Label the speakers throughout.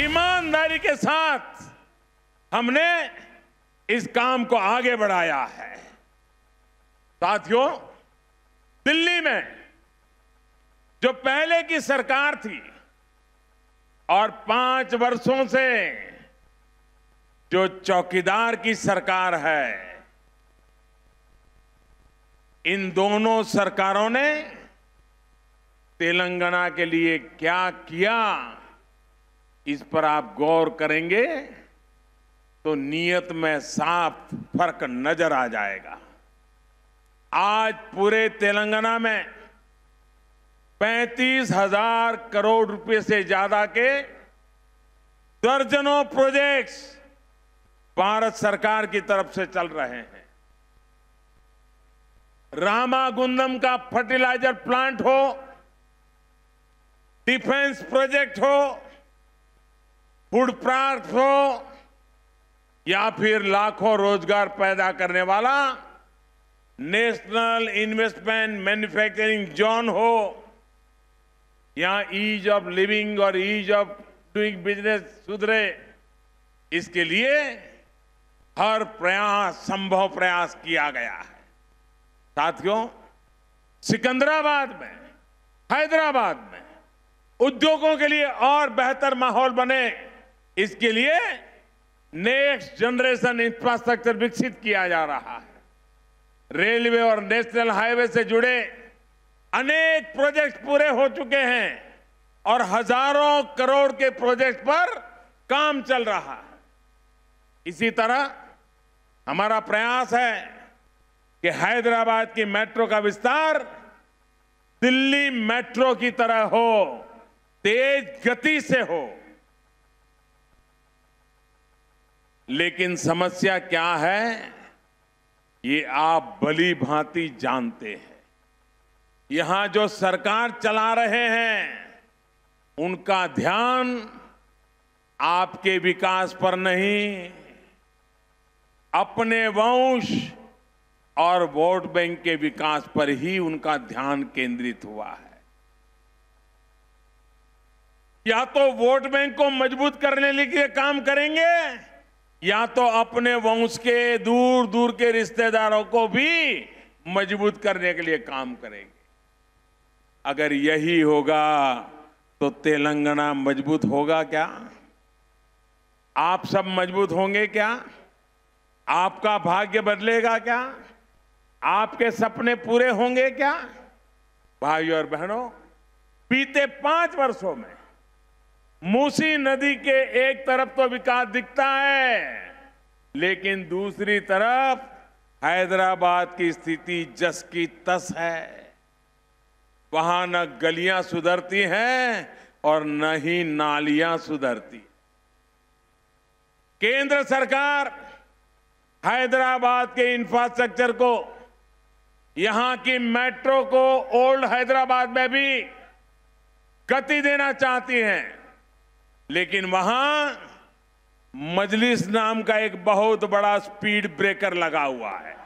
Speaker 1: ईमानदारी के साथ हमने इस काम को आगे बढ़ाया है। साथियों, दिल्ली में जो पहले की सरकार थी और 5 वर्षों से जो चौकीदार की सरकार है, इन दोनों सरकारों ने तेलंगाना के लिए क्या किया, इस पर आप गौर करेंगे तो नीयत में साफ फर्क नजर आ जाएगा। आज पूरे तेलंगाना में 35,000 करोड़ रुपए से ज्यादा के दर्जनों प्रोजेक्ट्स भारत सरकार की तरफ से चल रहे हैं। रामागुंडम का फर्टिलाइजर प्लांट हो, डिफेंस प्रोजेक्ट हो, फूड पार्क हो, या फिर लाखों रोजगार पैदा करने वाला नेशनल इन्वेस्टमेंट मैन्युफैक्चरिंग जोन हो, या ईज ऑफ लिविंग और ईज ऑफ डूइंग बिजनेस सुधरे, इसके लिए हर प्रयास, संभव प्रयास किया गया है। साथियों, सिकंदराबाद में, हैदराबाद में उद्योगों के लिए और बेहतर माहौल बने, इसके लिए नेक्स्ट जनरेशन इंफ्रास्ट्रक्चर विकसित किया जा रहा है। रेलवे और नेशनल हाईवे से जुड़े अनेक प्रोजेक्ट पूरे हो चुके हैं और हजारों करोड़ के प्रोजेक्ट पर काम चल रहा है। इसी तरह हमारा प्रयास है कि हैदराबाद की मेट्रो का विस्तार दिल्ली मेट्रो की तरह हो, तेज गति से हो। लेकिन समस्या क्या है, ये आप भली भांति जानते हैं। यहां जो सरकार चला रहे हैं, उनका ध्यान आपके विकास पर नहीं, अपने वंश और वोट बैंक के विकास पर ही उनका ध्यान केंद्रित हुआ है। या तो वोट बैंक को मजबूत करने के लिए काम करेंगे, या तो अपने वंश के दूर दूर के रिश्तेदारों को भी मजबूत करने के लिए काम करेंगे। अगर यही होगा तो तेलंगाना मजबूत होगा क्या? आप सब मजबूत होंगे क्या? आपका भाग्य बदलेगा क्या? आपके सपने पूरे होंगे क्या? भाइयों और बहनों, बीते 5 वर्षों में मूसी नदी के एक तरफ तो विकास दिखता है, लेकिन दूसरी तरफ हैदराबाद की स्थिति जस की तस है। वहां न गलियां सुधरती हैं और न ही नालियां सुधरती। केंद्र सरकार हैदराबाद के इंफ्रास्ट्रक्चर को, यहां की मेट्रो को ओल्ड हैदराबाद में भी गति देना चाहती है, लेकिन वहां मजलिस नाम का एक बहुत बड़ा स्पीड ब्रेकर लगा हुआ है।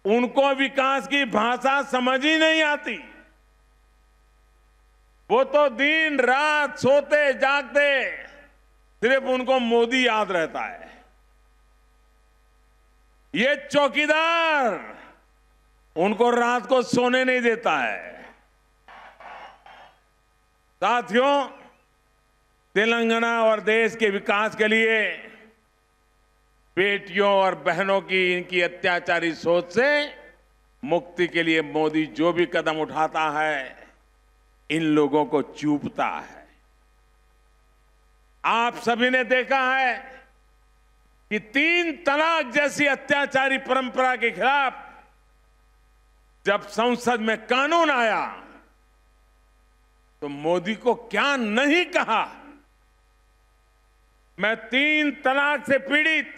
Speaker 1: उनको विकास की भाषा समझ ही नहीं आती। वो तो दिन रात सोते जागते सिर्फ उनको मोदी याद रहता है। ये चौकीदार उनको रात को सोने नहीं देता है। साथियों, तेलंगाना और देश के विकास के लिए बेटियों और बहनों की इनकी अत्याचारी सोच से मुक्ति के लिए मोदी जो भी कदम उठाता है, इन लोगों को चूपता है। आप सभी ने देखा है कि 3 तलाक जैसी अत्याचारी परंपरा के खिलाफ जब संसद में कानून आया तो मोदी को क्या नहीं कहा। मैं 3 तलाक से पीड़ित,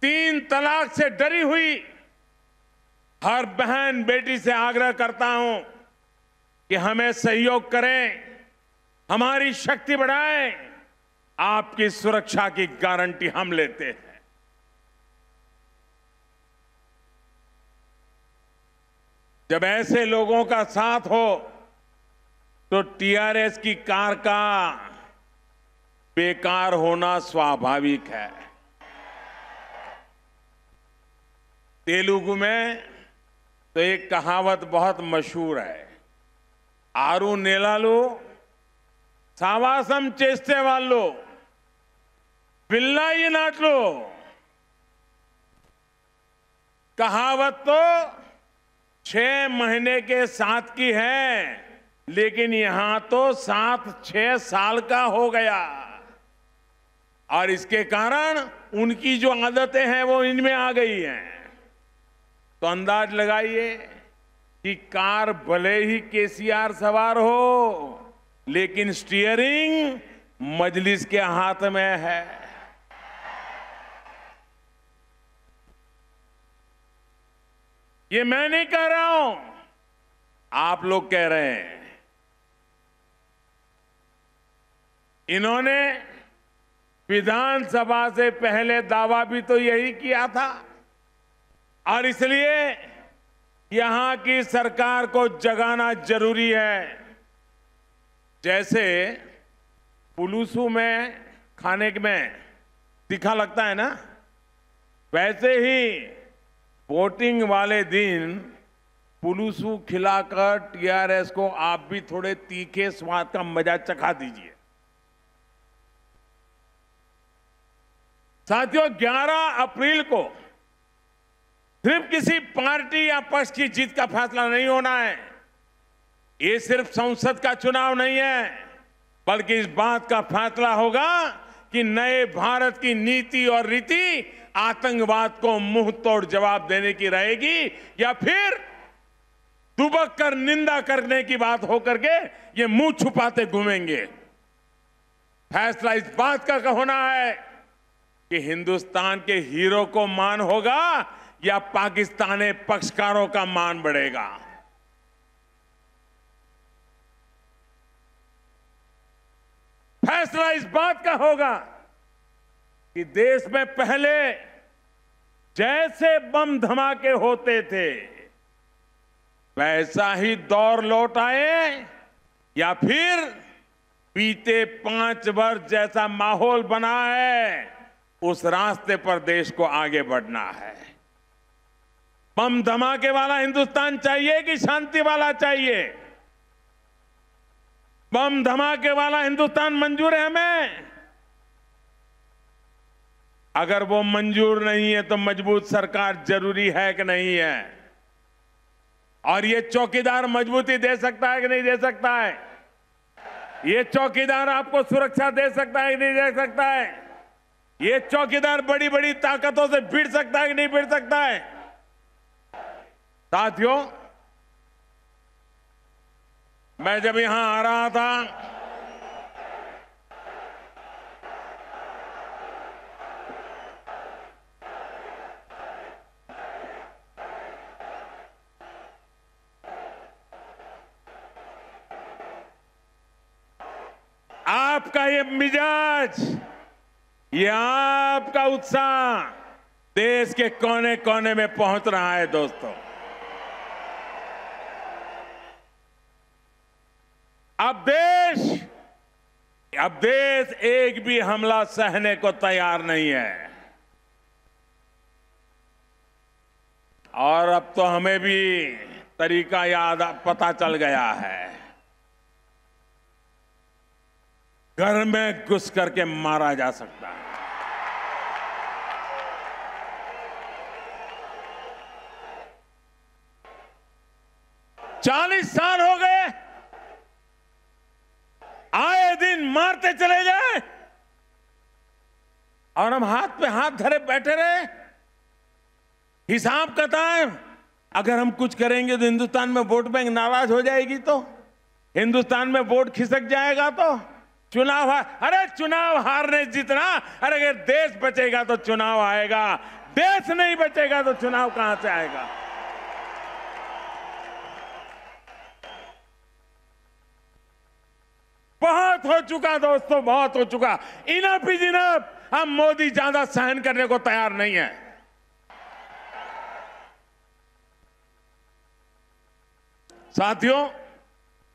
Speaker 1: 3 तलाक से डरी हुई हर बहन बेटी से आग्रह करता हूं कि हमें सहयोग करें, हमारी शक्ति बढ़ाएं। आपकी सुरक्षा की गारंटी हम लेते हैं। जब ऐसे लोगों का साथ हो तो टीआरएस की कार का बेकार होना स्वाभाविक है। तेलुगु में तो एक कहावत बहुत मशहूर है, आरू नेलालू सावासम चेस्टे वालों पिल्ला ही नाटलो। कहावत तो 6 महीने के साथ की है, लेकिन यहां तो 7-6 साल का हो गया। और इसके कारण उनकी जो आदतें हैं वो इनमें आ गई हैं। तो अंदाज लगाइए कि कार भले ही केसीआर सवार हो, लेकिन स्टीयरिंग मजलिस के हाथ में है। ये मैं नहीं कह रहा हूं, आप लोग कह रहे हैं। इन्होंने विधानसभा से पहले दावा भी तो यही किया था, और इसलिए यहां की सरकार को जगाना जरूरी है। जैसे पुलुसू में खाने में तीखा लगता है ना, वैसे ही वोटिंग वाले दिन पुलुसू खिलाकर टीआरएस को आप भी थोड़े तीखे स्वाद का मजा चखा दीजिए। साथियों, 11 अप्रैल को सिर्फ किसी पार्टी या पक्ष की जीत का फैसला नहीं होना है। ये सिर्फ संसद का चुनाव नहीं है, बल्कि इस बात का फैसला होगा कि नए भारत की नीति और रीति आतंकवाद को मुंह तोड़ जवाब देने की रहेगी, या फिर दुबक कर निंदा करने की बात होकर के ये मुंह छुपाते घूमेंगे। फैसला इस बात का होना है कि हिंदुस्तान के हीरो को मान होगा या पाकिस्तानी पक्षकारों का मान बढ़ेगा। फैसला इस बात का होगा कि देश में पहले जैसे बम धमाके होते थे वैसा ही दौर लौट आए, या फिर बीते 5 वर्ष जैसा माहौल बना है उस रास्ते पर देश को आगे बढ़ना है। बम धमाके वाला हिंदुस्तान चाहिए कि शांति वाला चाहिए? बम धमाके वाला हिंदुस्तान मंजूर है हमें? अगर वो मंजूर नहीं है तो मजबूत सरकार जरूरी है कि नहीं है? और ये चौकीदार मजबूती दे सकता है कि नहीं दे सकता है? ये चौकीदार आपको सुरक्षा दे सकता है कि नहीं दे सकता है? ये चौकीदार बड़ी बड़ी ताकतों से भिड़ सकता है कि नहीं भिड़ सकता है? साथियों, मैं जब यहां आ रहा था आपका ये मिजाज, ये आपका उत्साह देश के कोने कोने में पहुंच रहा है। दोस्तों, अब देश एक भी हमला सहने को तैयार नहीं है। और अब तो हमें भी तरीका याद पता चल गया है, घर में घुस करके मारा जा सकता है। 40 साल हो गए, आए दिन मारते चले जाए और हम हाथ पे हाथ धरे बैठे रहे। हिसाब किताब, अगर हम कुछ करेंगे तो हिंदुस्तान में वोट बैंक नाराज हो जाएगी, तो हिंदुस्तान में वोट खिसक जाएगा, तो चुनाव अरे चुनाव हारने जितना, अरे अगर देश बचेगा तो चुनाव आएगा, देश नहीं बचेगा तो चुनाव कहां से आएगा? बहुत हो चुका दोस्तों, बहुत हो चुका। Enough is enough. हम मोदी ज्यादा सहन करने को तैयार नहीं है। साथियों,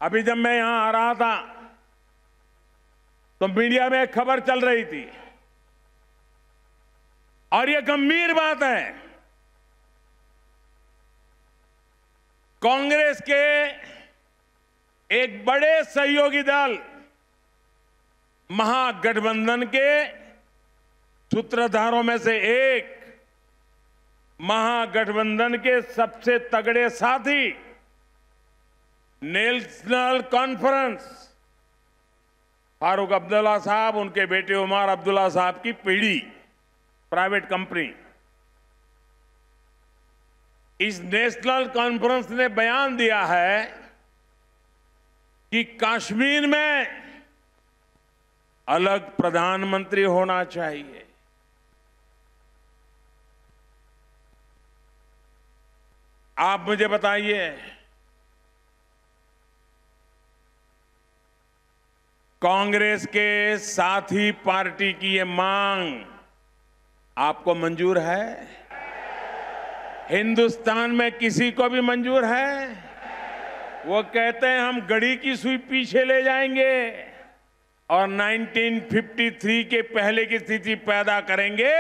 Speaker 1: अभी जब मैं यहां आ रहा था तो मीडिया में एक खबर चल रही थी और यह गंभीर बात है। कांग्रेस के एक बड़े सहयोगी दल महागठबंधन के सूत्रधारों में से एक, महागठबंधन के सबसे तगड़े साथी नेशनल कॉन्फ्रेंस फारूक अब्दुल्ला साहब, उनके बेटे उमर अब्दुल्ला साहब की पीढ़ी प्राइवेट कंपनी, इस नेशनल कॉन्फ्रेंस ने बयान दिया है कि कश्मीर में अलग प्रधानमंत्री होना चाहिए। आप मुझे बताइए, कांग्रेस के साथी पार्टी की ये मांग आपको मंजूर है? हिंदुस्तान में किसी को भी मंजूर है? वो कहते हैं हम घड़ी की सुई पीछे ले जाएंगे और 1953 के पहले की स्थिति पैदा करेंगे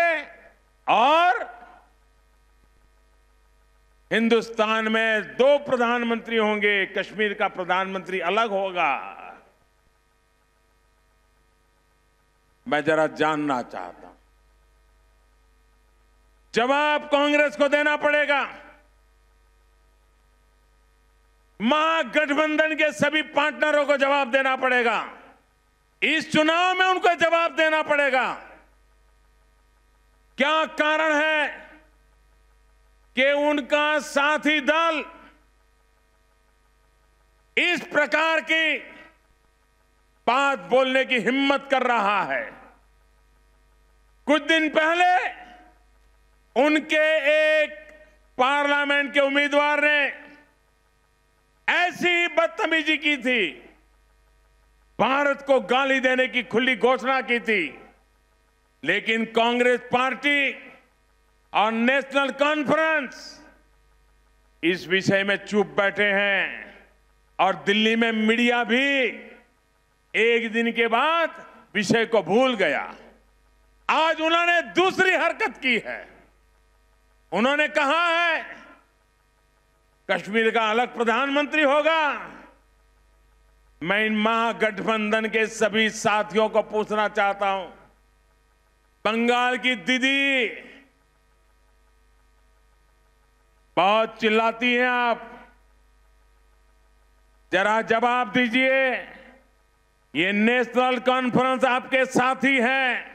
Speaker 1: और हिंदुस्तान में 2 प्रधानमंत्री होंगे, कश्मीर का प्रधानमंत्री अलग होगा। मैं जरा जानना चाहता हूं, जवाब कांग्रेस को देना पड़ेगा। महागठबंधन के सभी पार्टनरों को जवाब देना पड़ेगा। इस चुनाव में उनको जवाब देना पड़ेगा। क्या कारण है कि उनका साथी दल इस प्रकार की बात बोलने की हिम्मत कर रहा है? कुछ दिन पहले उनके एक पार्लियामेंट के उम्मीदवार ने ऐसी ही बदतमीजी की थी, भारत को गाली देने की खुली घोषणा की थी, लेकिन कांग्रेस पार्टी और नेशनल कॉन्फ्रेंस इस विषय में चुप बैठे हैं और दिल्ली में मीडिया भी एक दिन के बाद विषय को भूल गया। आज उन्होंने दूसरी हरकत की है। उन्होंने कहा है कश्मीर का अलग प्रधानमंत्री होगा। मैं इन महागठबंधन के सभी साथियों को पूछना चाहता हूं, बंगाल की दीदी बहुत चिल्लाती हैं आप, जरा जवाब दीजिए। ये नेशनल कॉन्फ्रेंस आपके साथी हैं।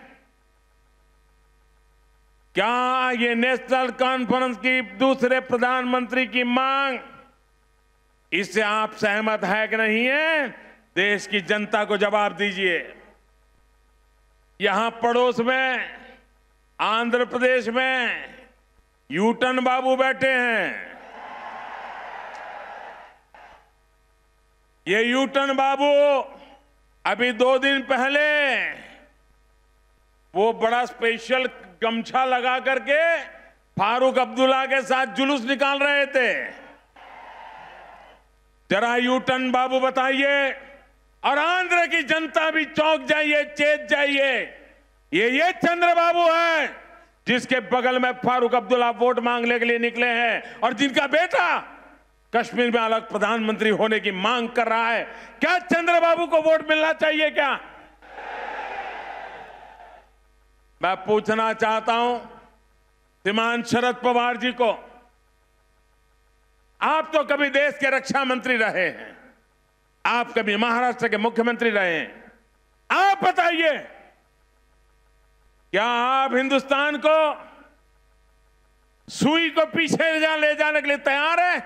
Speaker 1: क्या ये नेशनल कॉन्फ्रेंस की दूसरे प्रधानमंत्री की मांग, इससे आप सहमत है कि नहीं है? देश की जनता को जवाब दीजिए। यहां पड़ोस में आंध्र प्रदेश में यूटन बाबू बैठे हैं। ये यूटन बाबू अभी 2 दिन पहले वो बड़ा स्पेशल गमछा लगा करके फारूक अब्दुल्ला के साथ जुलूस निकाल रहे थे। जरा यूटन बाबू बताइए, और आंध्र की जनता भी चौंक जाइए, चेत जाइए। ये चंद्रबाबू है जिसके बगल में फारूक अब्दुल्ला वोट मांगने के लिए निकले हैं और जिनका बेटा कश्मीर में अलग प्रधानमंत्री होने की मांग कर रहा है। क्या चंद्रबाबू को वोट मिलना चाहिए क्या? मैं पूछना चाहता हूं श्रीमान शरद पवार जी को, आप तो कभी देश के रक्षा मंत्री रहे हैं, आप कभी महाराष्ट्र के मुख्यमंत्री रहे हैं। आप बताइए, क्या आप हिंदुस्तान को सुई को पीछे ले जाने के लिए तैयार है?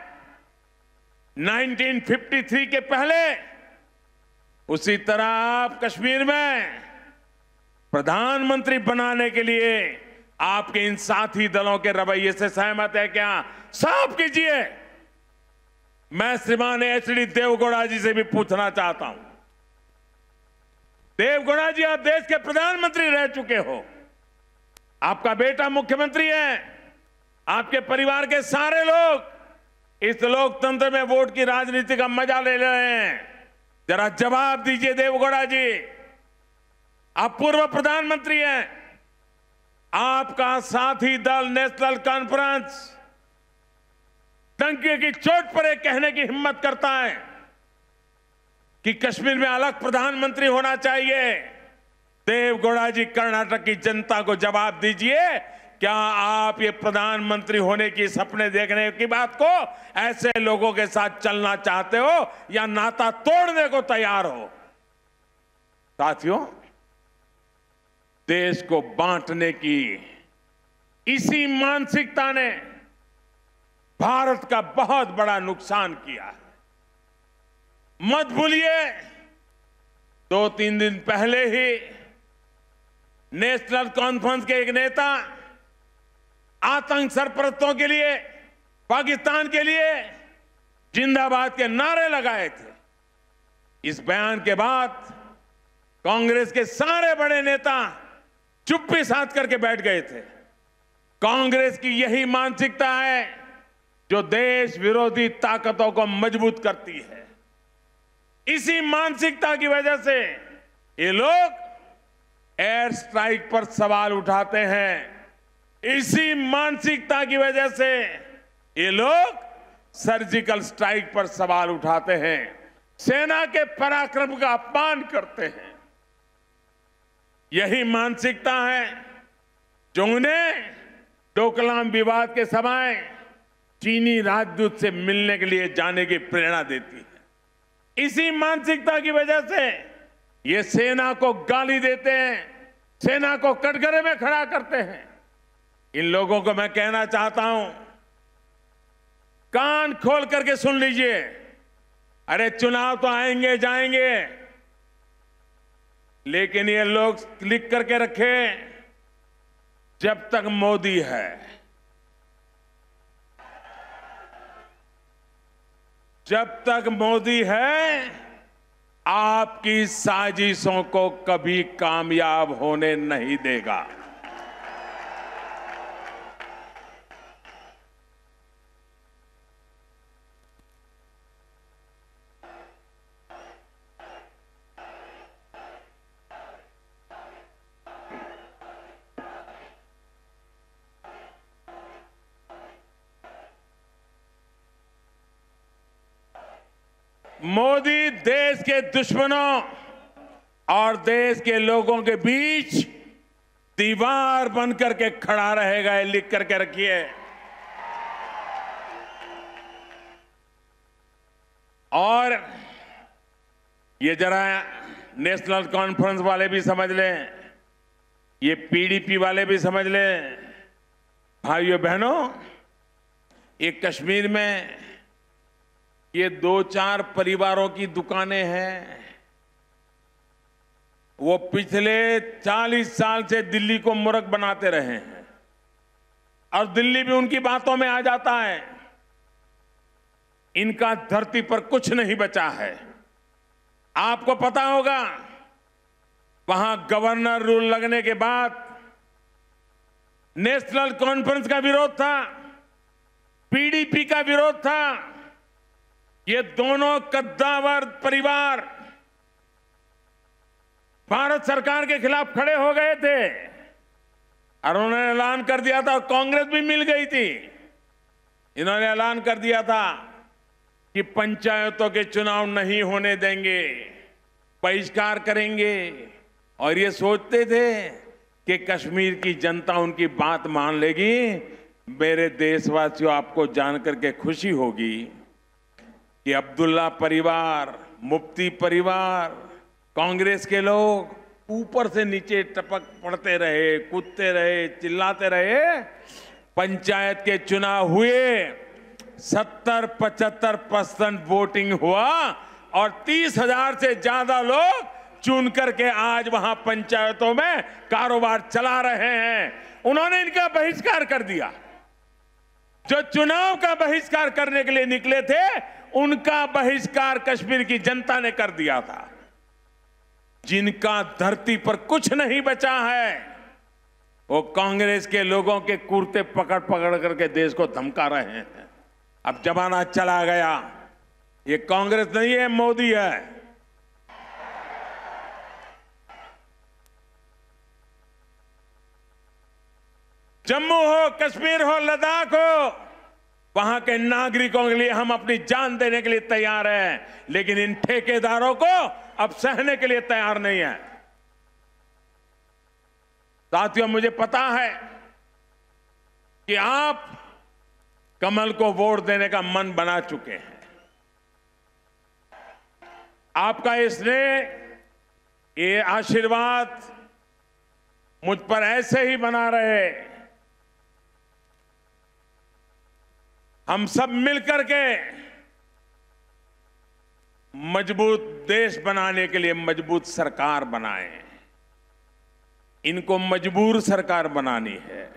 Speaker 1: 1953 के पहले उसी तरह आप कश्मीर में प्रधानमंत्री बनाने के लिए आपके इन साथी दलों के रवैये से सहमत है क्या? साफ कीजिए। मैं श्रीमान एचडी देवगौड़ा जी से भी पूछना चाहता हूं। देवगौड़ा जी, आप देश के प्रधानमंत्री रह चुके हो, आपका बेटा मुख्यमंत्री है, आपके परिवार के सारे लोग इस लोकतंत्र में वोट की राजनीति का मजा ले रहे हैं। जरा जवाब दीजिए देवगौड़ा जी, आप पूर्व प्रधानमंत्री हैं, आपका साथी दल नेशनल कॉन्फ्रेंस डंके की चोट पर एक कहने की हिम्मत करता है कि कश्मीर में अलग प्रधानमंत्री होना चाहिए। देवगौड़ा जी, कर्नाटक की जनता को जवाब दीजिए, क्या आप ये प्रधानमंत्री होने की सपने देखने की बात को ऐसे लोगों के साथ चलना चाहते हो या नाता तोड़ने को तैयार हो? साथियों, देश को बांटने की इसी मानसिकता ने भारत का बहुत बड़ा नुकसान किया है। मत भूलिए, 2-3 दिन पहले ही नेशनल कॉन्फ्रेंस के एक नेता आतंक सरपरस्तों के लिए, पाकिस्तान के लिए जिंदाबाद के नारे लगाए थे। इस बयान के बाद कांग्रेस के सारे बड़े नेता चुप्पी साध करके बैठ गए थे। कांग्रेस की यही मानसिकता है जो देश विरोधी ताकतों को मजबूत करती है। इसी मानसिकता की वजह से ये लोग एयर स्ट्राइक पर सवाल उठाते हैं। इसी मानसिकता की वजह से ये लोग सर्जिकल स्ट्राइक पर सवाल उठाते हैं, सेना के पराक्रम का अपमान करते हैं। यही मानसिकता है जो उन्हें डोकलाम विवाद के समय चीनी राजदूत से मिलने के लिए जाने की प्रेरणा देती है। इसी मानसिकता की वजह से ये सेना को गाली देते हैं, सेना को कटघरे में खड़ा करते हैं। इन लोगों को मैं कहना चाहता हूं, कान खोल करके सुन लीजिए। अरे चुनाव तो आएंगे जाएंगे, लेकिन ये लोग लिख करके रखे, जब तक मोदी है, जब तक मोदी है, आपकी साजिशों को कभी कामयाब होने नहीं देगा। मोदी देश के दुश्मनों और देश के लोगों के बीच दीवार बनकर के खड़ा रहेगा, ये लिख करके रखिए। और ये जरा नेशनल कॉन्फ्रेंस वाले भी समझ लें, ये पीडीपी वाले भी समझ लें। भाइयों बहनों, ये कश्मीर में ये 2-4 परिवारों की दुकानें हैं। वो पिछले 40 साल से दिल्ली को मूर्ख बनाते रहे हैं और दिल्ली भी उनकी बातों में आ जाता है। इनका धरती पर कुछ नहीं बचा है। आपको पता होगा, वहां गवर्नर रूल लगने के बाद नेशनल कॉन्फ्रेंस का विरोध था, पीडीपी का विरोध था। ये दोनों कद्दावर परिवार भारत सरकार के खिलाफ खड़े हो गए थे और उन्होंने ऐलान कर दिया था, और कांग्रेस भी मिल गई थी। इन्होंने ऐलान कर दिया था कि पंचायतों के चुनाव नहीं होने देंगे, बहिष्कार करेंगे। और ये सोचते थे कि कश्मीर की जनता उनकी बात मान लेगी। मेरे देशवासियों, आपको जानकर के खुशी होगी कि अब्दुल्ला परिवार, मुफ्ती परिवार, कांग्रेस के लोग ऊपर से नीचे टपक पड़ते रहे, कूदते रहे, चिल्लाते रहे। पंचायत के चुनाव हुए, 70-75% वोटिंग हुआ और 30,000 से ज्यादा लोग चुन करके आज वहां पंचायतों में कारोबार चला रहे हैं। उन्होंने इनका बहिष्कार कर दिया। जो चुनाव का बहिष्कार करने के लिए निकले थे, उनका बहिष्कार कश्मीर की जनता ने कर दिया था। जिनका धरती पर कुछ नहीं बचा है, वो कांग्रेस के लोगों के कुर्ते पकड़ पकड़ करके देश को धमका रहे हैं। अब जमाना चला गया, ये कांग्रेस नहीं है, मोदी है। जम्मू हो, कश्मीर हो, लद्दाख हो, वहां के नागरिकों के लिए हम अपनी जान देने के लिए तैयार हैं, लेकिन इन ठेकेदारों को अब सहने के लिए तैयार नहीं है। साथियों, मुझे पता है कि आप कमल को वोट देने का मन बना चुके हैं। आपका ये स्नेह, ये आशीर्वाद मुझ पर ऐसे ही बना रहे। हम सब मिलकर के मजबूत देश बनाने के लिए मजबूत सरकार बनाएं। इनको मजबूर सरकार बनानी है।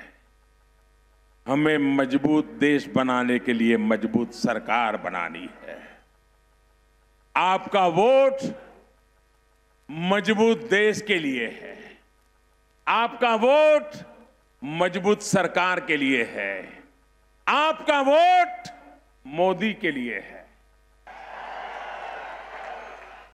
Speaker 1: हमें मजबूत देश बनाने के लिए मजबूत सरकार बनानी है। आपका वोट मजबूत देश के लिए है। आपका वोट मजबूत सरकार के लिए है। आपका वोट मोदी के लिए है।